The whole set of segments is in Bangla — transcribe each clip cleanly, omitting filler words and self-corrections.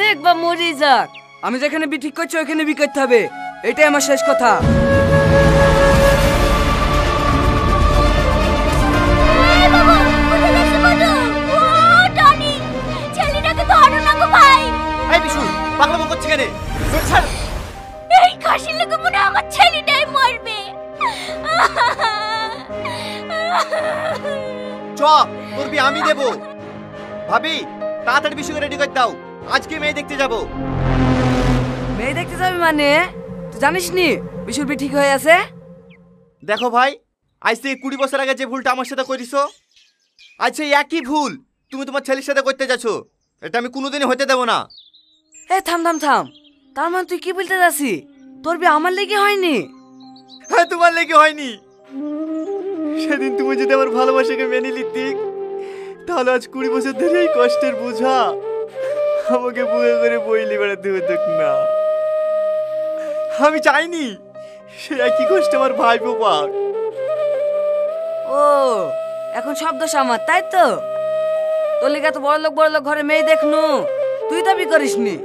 দেখ বা মরি যাক, আমি যেখানে বি ঠিক করছি ওইখানে বি করতে হবে, এটাই আমার শেষ কথা। এই কাশির লোক মনে আমার ছেলেটাই মরবে। চ তোর বিয়ে আমি দেবো। ভাবি তাড়াতাড়ি বিশুকে রেডি করে দাও, আজকে মেয়ে দেখতে যাব। মেয়ে দেখতে যাবি মানে? তুই জানিস নি বিশুর বি ঠিক হয়ে আছে? দেখো ভাই, আজ থেকে 20 বছর আগে যে ভুলটা আমার সাথে করিছো, আজ সেই একই ভুল তুমি তোমার ছেলের সাথে করতে যাচ্ছ। এটা আমি কোনোদিনই হতে দেবো না। এ থাম থাম থাম, তার মানে তুই কি বলতে যাচ্ছি? তোর বি আমার লেগে হয়নি? হ্যাঁ তোমার লেগে হয়নি। সেদিন তুমি যদি আমার ভালোবাসাকে মেনে নিতে, তাহলে আজ 20 বছর ধরে এই কষ্টের বোঝা আমাকে বুকে করে বইলি বেড়াতে হতো না। আমি চাইনি সে একই কষ্ট আমার ভাইপো পাক। ও এখন সব দোষ আমার, তাই তো? তোর লেগে তো বড় লোক ঘরে মেয়ে দেখনু, তুই দাবি করিসনি।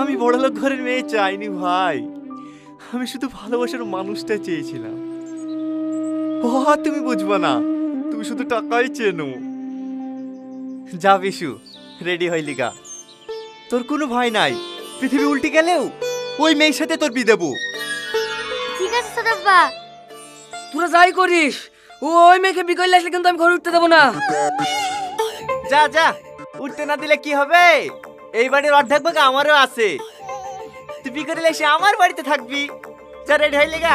আমি বড়লোক ঘরের মেয়ে চাইনি ভাই, আমি শুধু ভালোবাসার মানুষটা চেয়েছিলাম। ও তুমি বুঝবো না, তুমি শুধু টাকাই চেনো। যা বিশু, রেডি হইলি গা। তোর কোনো ভয় নাই, পৃথিবী উল্টে গেলেও ওই মেয়ের সাথে তোর বিয়ে দেবো। ঠিক আছে ছোটব্বা। তোরা যাই করিস, ওই মেয়েকে বি করলে আসলে কিন্তু আমি ঘরে উঠতে দেবো না। যা যা, উঠতে না দিলে কি হবে? এই বাড়ির অর্ধেক ভাগ আমারও আছে। তুই বি করে এসে আমার বাড়িতে থাকবি। যা রেডি হইলি গা।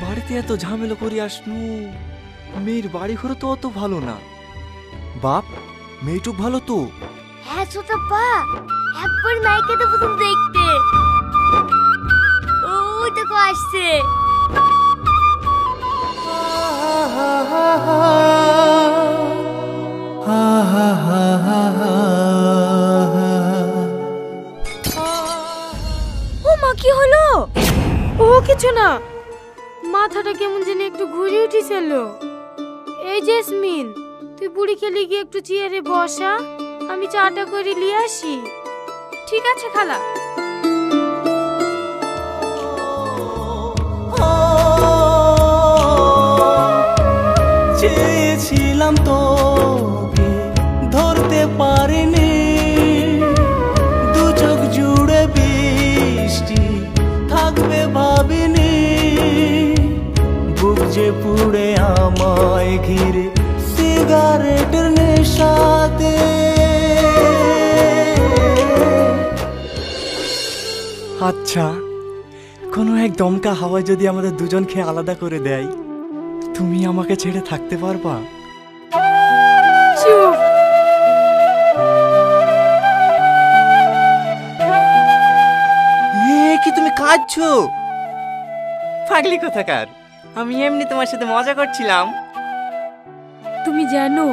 বাড়িতে এত ঝামেলা করে আসনু, মেয়ের বাড়ি ঘর তো অত ভালো না। বাপ, মেয়েটুক ভালো তো? হ্যাঁ ছোটব্বা, একবার মাইকে তো প্রথম দেখতে। ওই তো আসছে। ও মা, কি হলো? ও কিছু না, মাথাটা কেমন যেন একটু ঘুরে উঠেছিল। এই জেসমিন, তুই বুড়ি খেলে গিয়ে একটু চেয়ারে বসা, আমি চাটা করে নিয়ে আসি। ঠিক আছে খালা। চেয়েছিলাম তোকে ধরতে পারিনি, দু চোখ জুড়ে বৃষ্টি থাকবে ভাবিনি, বুক যে পুড়ে আমায় ঘিরে সিগারেটের নেশাতে। আচ্ছা, কোনো এক দমকা হাওয়া যদি আমাদের দুজনকে আলাদা করে দেয়, তুমি আমাকে ছেড়ে থাকতে পারবা? চুপ। কি তুমি কাঁদছো? পাগলি কোথাকার, আমি এমনি তোমার সাথে মজা করছিলাম। তুমি জানো,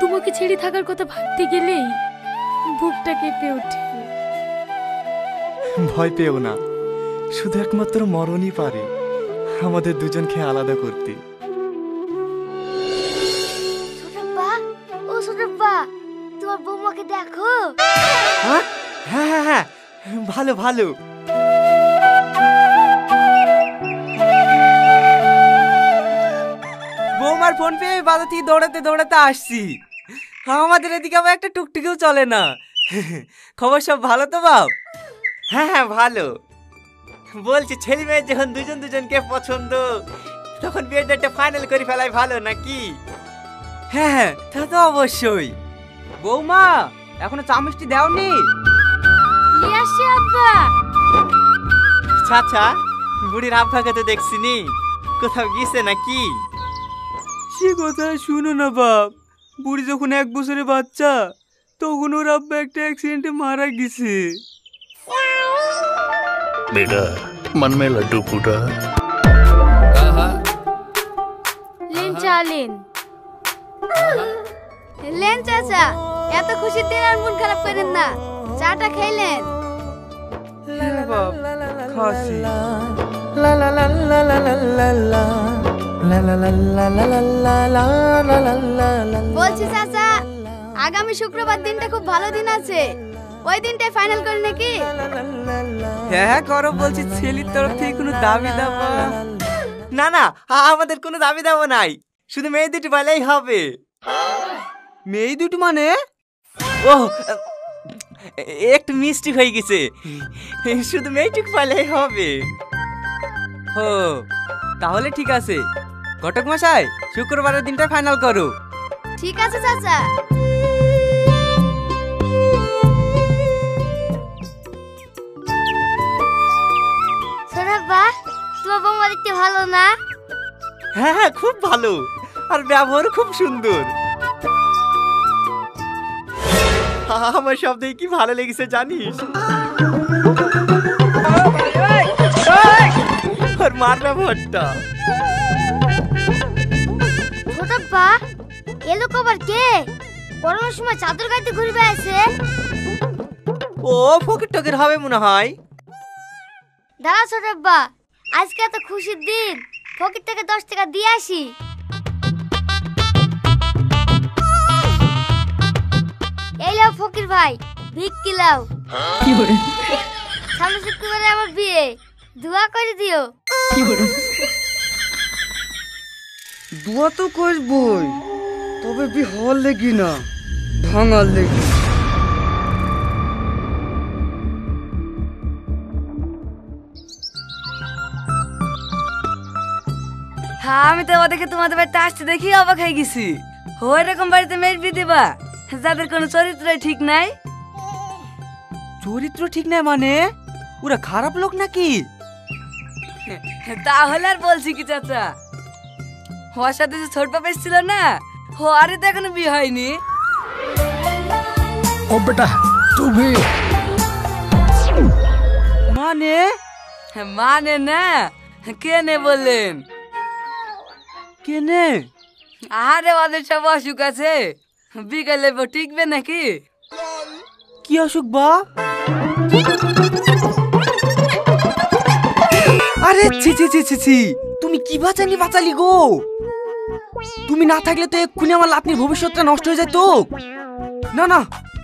তোমাকে ছেড়ে থাকার কথা ভাবতে গেলেই বুকটা কেঁপে ওঠে। ভয় পেও না, শুধু একমাত্র মরণই পারে আমাদের দুজনকে আলাদা করতে। ছোটব্বা, ও ছোটব্বা, তোমার বৌমাকে দেখো। হ্যাঁ হ্যাঁ হ্যাঁ, ভালো ভালো। বৌমার ফোন পেয়ে বাজার থেকে দৌড়াতে দৌড়াতে আসছি। আমাদের এদিকে আবার একটা টুকটুকিও চলে না। খবর সব ভালো তো বাপ? হ্যাঁ হ্যাঁ ভালো। বলছি ছেলে মেয়ে যখন দুজন দুজনকে পছন্দ, তখন বিয়ের ডেটটা ফাইনাল করে ফেলাই ভালো নাকি? হ্যাঁ হ্যাঁ, তা তো অবশ্যই। বৌমা, এখনো চা মিষ্টি দেওনি? নিয়ে আসছি আব্বা। চাচা, বুড়ির আব্বাকে তো দেখছিনি, কোথাও গিয়েছে নাকি? সে কথা শুনো না বাপ, বুড়ি যখন 1 বছরের বাচ্চা, তখন ওর আব্বা একটা অ্যাক্সিডেন্টে মারা গেছে। बेटा मन में लड्डू फूटा। লেন চা লেন। লেন চাচা, এত খুশির দিন আর মন খারাপ করেন না, চাটা খাইলেন। হ্যাঁ বাপ, খাসি। লা লা লা লা লা লা লা লা লা লা লা লা লা লা লা লা লা লা লা লা। বলছি চাচা, আগামী শুক্রবার দিনটা খুব ভালো দিন আছে, ওই দিনটাই ফাইনাল করি নাকি? হ্যাঁ করো, বলছি ছেলের তরফ থেকে কোনো দাবি দাবা? না না, আমাদের কোনো দাবি দাবা নাই, শুধু মেয়ে দুটি বলেই হবে। মেয়ে দুটো মানে? ও একটু মিষ্টি হয়ে গেছে, শুধু মেয়েটুক বলেই হবে। ও তাহলে ঠিক আছে, ঘটক মশাই শুক্রবারের দিনটা ফাইনাল করো। ঠিক আছে চাচা। সোনাব্বা, তোমার বৌমা দেখতে ভালো না? হ্যাঁ হ্যাঁ, খুব ভালো, আর ব্যবহার খুব সুন্দর। আমার সব দেখে কি ভালো লেগেছে জানিস? আর মার ব্যবহারটা। সোনাব্বা, এ লোক আবার কে? করোনার সময় চাদর গাইতে ঘুরে বেড়াচ্ছে। ও ফকির টকির হবে মনে হয়। দাঁড়া সোনাব্বা, আজকে এত খুশির দিন, ফকির থেকে 10 টাকা দিয়ে আসি। এই লাও ফকির ভাই, ভিক্ষি লাও। সামনে শুক্রবারে আমার বিয়ে, দোয়া করে দিও। দোয়া তো করবই, তবে বি হওয়ার লেগি না, ভাঙার লেগি। হ্যাঁ, আমি তো ওদেরকে তোমাদের বাড়িতে আসতে দেখি অবাক হয়ে গেছি। ওই রকম বাড়িতে মেয়ের বিয়ে দিবা যাদের কোনো চরিত্রই ঠিক নাই? চরিত্র ঠিক নাই মানে? ওরা খারাপ লোক নাকি? তাহলে আর বলছি কি চাচা, ওর সাথে যে ছোট বাবা ছিল না, আরে তো এখনো বিয়ে হয়নি। ओ बेटा तू भी মানে? মানে না, কেনে বললেন? কেনে? আরে ওদের সব অসুখ আছে, বিকালে টিকবে নাকি? কি অসুখ বা? আরে ছি ছি ছি ছি ছি, তুমি কি বাঁচালি গো? তুমি না থাকলে তো এক্ষুনি আমার লাতনির ভবিষ্যৎটা নষ্ট হয়ে যেত। না না,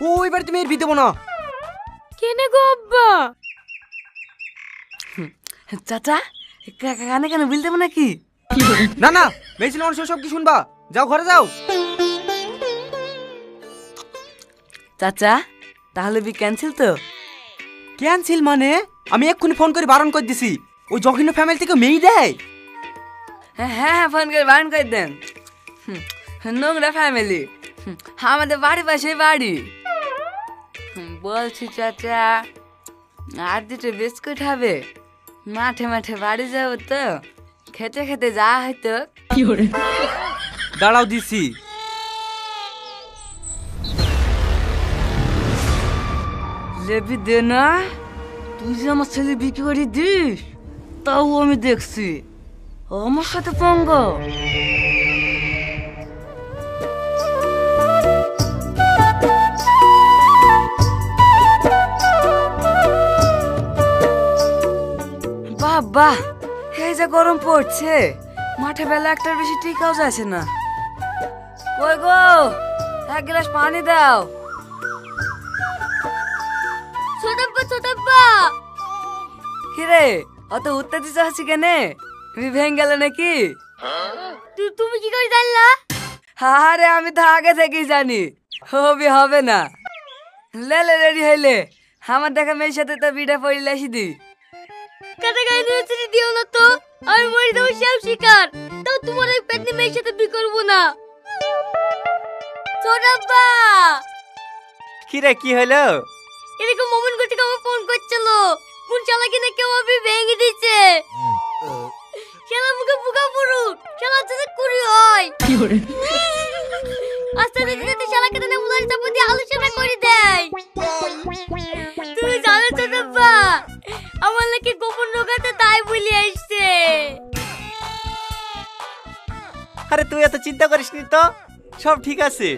ওই বাড়িতে মেয়ের বিয়ে দেবো না। কেনে গো আব্বা? চাচা কানে কেন বিল দেবো নাকি? না না, মেয়ে ছিল মানুষ সব কি শুনবা, যাও ঘরে যাও। চাচা তাহলে বি ক্যান্সেল তো? ক্যান্সেল মানে? আমি এক্ষুনি ফোন করে বারণ করে দিছি, ওই জঘন্য ফ্যামিলি থেকে মেয়ে দেয়। হ্যাঁ হ্যাঁ, ফোন করে বারণ করে দেন। নোংরা ফ্যামিলি, আমাদের বাড়ি পাশে বাড়ি। বলছি চাচা, আর দুটো বিস্কুট হবে? মাঠে মাঠে বাড়ি যাবো তো, খেতে খেতে যা হয়তো। দাঁড়াও দিছি। লেবি দে না, তুই যে আমার ছেলে বিক্রি করে দিস, তাও আমি দেখছি। আমার সাথে পঙ্গ। বাহ, এই যে গরম পড়ছে, মাঠে বেলা একটার বেশি টিকাও যাচ্ছে না। কই গো, এক গ্লাস পানি দাও। ছোটাব্বা, কিরে অত উত্তেজিত দিতে হচ্ছে কেনে? তুমি ভেঙে গেলে নাকি? তুমি কি করে জানলা? আরে আমি তো আগে থেকেই জানি হবে না। লেলে রেডি হইলে আমার দেখা মেয়ের সাথে তো বিটা পড়লে আসি দি। কাটা গায়ে ধরে দিও না তো, আমি মরে যাবো সব শিকার। তাও তোমার এই পেটনি মেয়ের সাথে বি করবো না। ছোটাব্বা, কিরে কি হলো? এরকম মোমেন্ট করতে আমার ফোন করছিল, কোন চালাকি না কেউ আমি ভেঙে দিচ্ছে। শালা মুখে বুকা পুরুক, শালা যদি কুড়ি হয়। আস্তে আস্তে শালাকে না মুলার চাপা দিয়ে আলোচনা করে দেয়। তুমি জানো ছোটাব্বা, আমার লাগে গোপন রোগাতে তাই বলি আসছে। আরে তুই এত চিন্তা করিস নি তো, সব ঠিক আছে।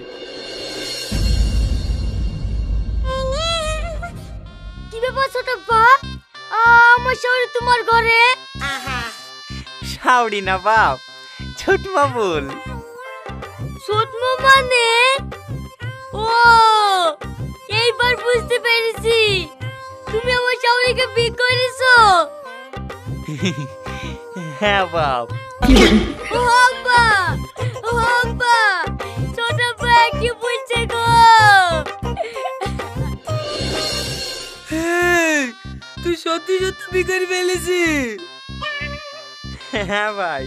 কি ব্যাপার ছোটাব্বা, আমার শহরে তোমার ঘরে? শাওরি না বাপ, ছোটমা বল। ছোটমা মানে? ও, এইবার বুঝতে পেরেছি, তুমি আমার শাওরিকে বিয়ে করেছো। হ্যাঁ বাপ। ও আব্বা, ও আব্বা, ছোট ভাই কি বলছে গো? তুই সত্যি সত্যি বিয়ে করে ফেলেছি? হ্যাঁ ভাই।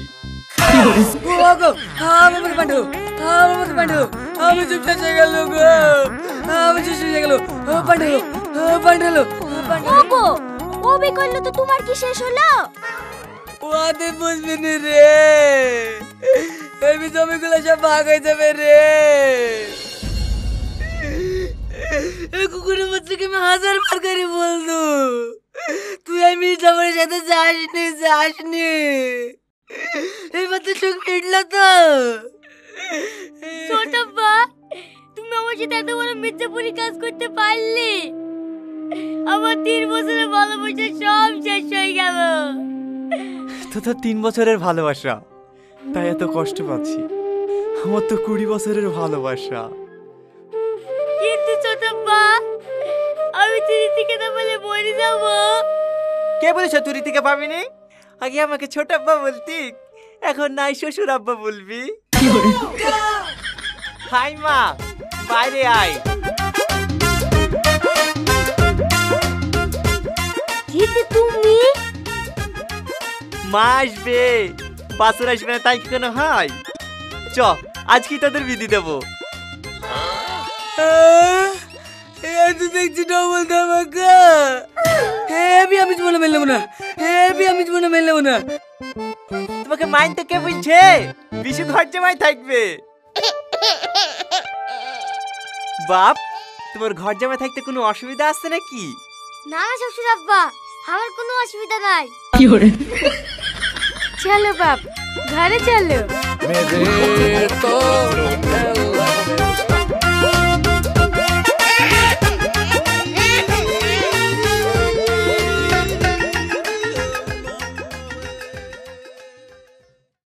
আমি চুপ হয়ে গেল গো, আমি চুপ হয়ে গেল। পান্ডু ওগো, ও বিয়ে করলো তো তোমার কি শেষ হলো? ওদের বুঝবি না রে, এই জমিগুলো সব ভাগ হয়ে যাবে রে। এই কুকুরের বাচ্চাকে আমি 1000 বার করে বলতো, তুই এই মির্জাপুরের সাথে যাসনি। এই বাচ্চা চোখ ফিরল তো। ছোটাব্বা, তুমি আমার সাথে এত বড় মির্জাপুরি কাজ করতে পারলে? আমার 3 বছরের ভালোবাসা সব শেষ হয়ে গেল। তো 3 বছরের ভালোবাসা, তাই এত কষ্ট পাচ্ছি। আমার তো 20 বছরের ভালোবাসা। কিন্তু ছোটাব্বা, আমি তিরিতিকে না বলে মরে যাবো। কে বলেছ তুই রীতিকে পাবিনি? আগে আমাকে ছোট আব্বা বলতি, এখন নাই শ্বশুর আব্বা বলবি। হাই মা, বাইরে আয়। দিদি তুমি? মা আসবে, বাসুর আসবে না তাই কি কোনো হয়? চ, আজ কি তোদের বিধি দেবো। তুই দেখছি ডবল ধামাকা। আমি জীবনে মেললাম না, আমি জীবনে মেললাম না। তোমাকে মাইন তো কে বলছে? বিশু ঘর জামাই থাকবে। বাপ, তোমার ঘর জামাই থাকতে কোনো অসুবিধা আসছে নাকি? না না শ্বশুর আব্বা, আমার কোনো অসুবিধা নাই। চলো বাপ, ঘরে চলো। মেরে তো